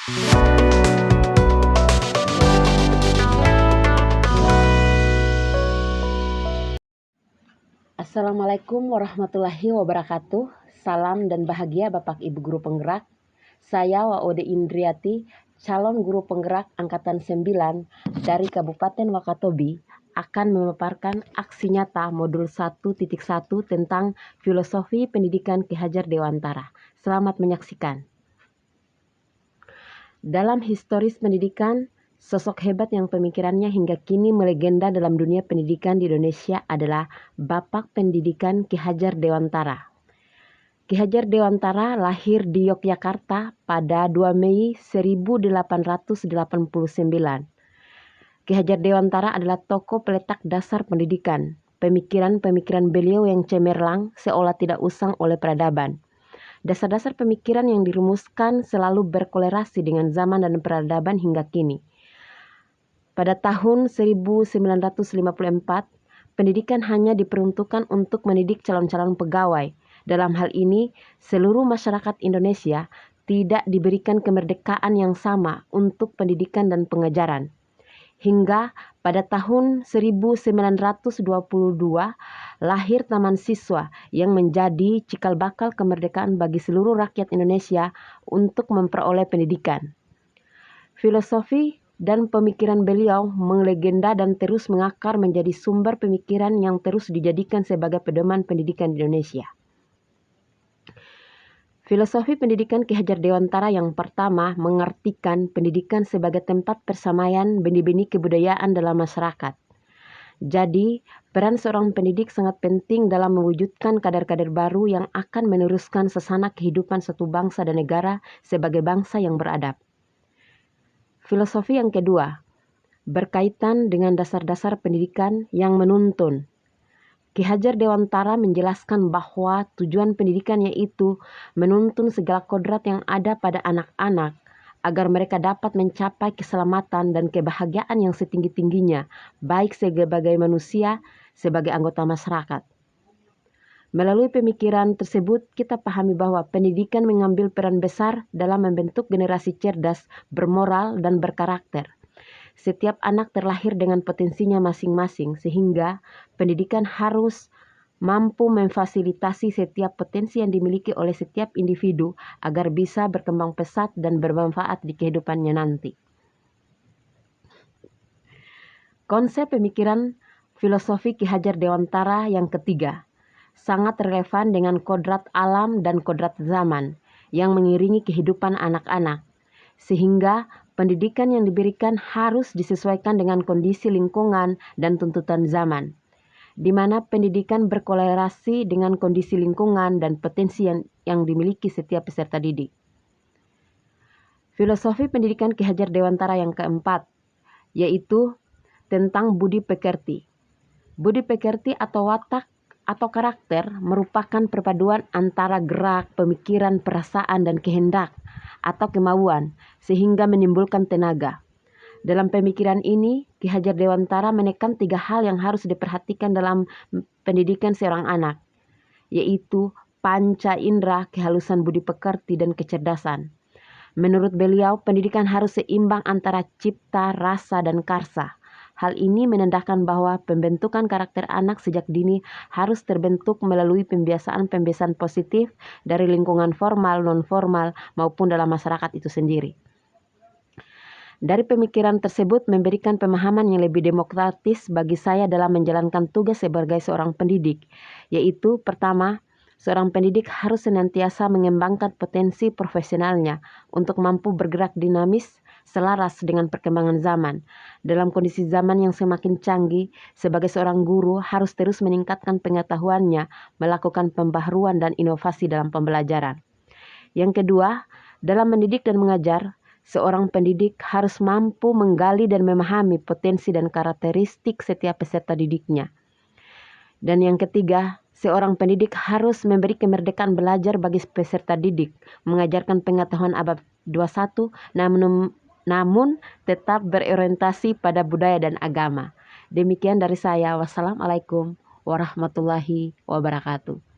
Assalamualaikum warahmatullahi wabarakatuh. Salam dan bahagia Bapak Ibu Guru Penggerak. Saya Waode Indriati, calon guru penggerak Angkatan 9 dari Kabupaten Wakatobi, akan memaparkan aksi nyata modul 1.1 tentang filosofi pendidikan Ki Hajar Dewantara. Selamat menyaksikan. Dalam historis pendidikan, sosok hebat yang pemikirannya hingga kini melegenda dalam dunia pendidikan di Indonesia adalah Bapak Pendidikan Ki Hajar Dewantara. Ki Hajar Dewantara lahir di Yogyakarta pada 2 Mei 1889. Ki Hajar Dewantara adalah tokoh peletak dasar pendidikan. Pemikiran-pemikiran beliau yang cemerlang seolah tidak usang oleh peradaban. Dasar-dasar pemikiran yang dirumuskan selalu berkolerasi dengan zaman dan peradaban hingga kini. Pada tahun 1954, pendidikan hanya diperuntukkan untuk mendidik calon-calon pegawai. Dalam hal ini, seluruh masyarakat Indonesia tidak diberikan kemerdekaan yang sama untuk pendidikan dan pengajaran. Hingga pada tahun 1922 lahir Taman Siswa yang menjadi cikal bakal kemerdekaan bagi seluruh rakyat Indonesia untuk memperoleh pendidikan. Filosofi dan pemikiran beliau melegenda dan terus mengakar menjadi sumber pemikiran yang terus dijadikan sebagai pedoman pendidikan di Indonesia. Filosofi pendidikan Ki Hajar Dewantara yang pertama mengartikan pendidikan sebagai tempat persamaian benih-benih kebudayaan dalam masyarakat. Jadi, peran seorang pendidik sangat penting dalam mewujudkan kader-kader baru yang akan meneruskan sesana kehidupan satu bangsa dan negara sebagai bangsa yang beradab. Filosofi yang kedua berkaitan dengan dasar-dasar pendidikan yang menuntun. Ki Hajar Dewantara menjelaskan bahwa tujuan pendidikan yaitu menuntun segala kodrat yang ada pada anak-anak agar mereka dapat mencapai keselamatan dan kebahagiaan yang setinggi-tingginya, baik sebagai manusia, sebagai anggota masyarakat. Melalui pemikiran tersebut, kita pahami bahwa pendidikan mengambil peran besar dalam membentuk generasi cerdas, bermoral, dan berkarakter. Setiap anak terlahir dengan potensinya masing-masing, sehingga pendidikan harus mampu memfasilitasi setiap potensi yang dimiliki oleh setiap individu agar bisa berkembang pesat dan bermanfaat di kehidupannya nanti. Konsep pemikiran filosofi Ki Hajar Dewantara yang ketiga sangat relevan dengan kodrat alam dan kodrat zaman yang mengiringi kehidupan anak-anak, sehingga pendidikan yang diberikan harus disesuaikan dengan kondisi lingkungan dan tuntutan zaman, di mana pendidikan berkolerasi dengan kondisi lingkungan dan potensi yang dimiliki setiap peserta didik. Filosofi pendidikan Ki Hajar Dewantara yang keempat, yaitu tentang budi pekerti. Budi pekerti atau watak atau karakter merupakan perpaduan antara gerak, pemikiran, perasaan, dan kehendak atau kemauan sehingga menimbulkan tenaga. Dalam pemikiran ini, Ki Hajar Dewantara menekan 3 hal yang harus diperhatikan dalam pendidikan seorang anak, yaitu panca indera, kehalusan budi pekerti, dan kecerdasan. Menurut beliau, pendidikan harus seimbang antara cipta, rasa, dan karsa. Hal ini menandakan bahwa pembentukan karakter anak sejak dini harus terbentuk melalui pembiasaan-pembiasaan positif dari lingkungan formal, non-formal, maupun dalam masyarakat itu sendiri. Dari pemikiran tersebut memberikan pemahaman yang lebih demokratis bagi saya dalam menjalankan tugas sebagai seorang pendidik, yaitu pertama, seorang pendidik harus senantiasa mengembangkan potensi profesionalnya untuk mampu bergerak dinamis selaras dengan perkembangan zaman. Dalam kondisi zaman yang semakin canggih, sebagai seorang guru harus terus meningkatkan pengetahuannya, melakukan pembaharuan dan inovasi dalam pembelajaran. Yang kedua, dalam mendidik dan mengajar, seorang pendidik harus mampu menggali dan memahami potensi dan karakteristik setiap peserta didiknya. Dan yang ketiga, seorang pendidik harus memberi kemerdekaan belajar bagi peserta didik, mengajarkan pengetahuan abad 21, namun tetap berorientasi pada budaya dan agama. Demikian dari saya. Wassalamualaikum warahmatullahi wabarakatuh.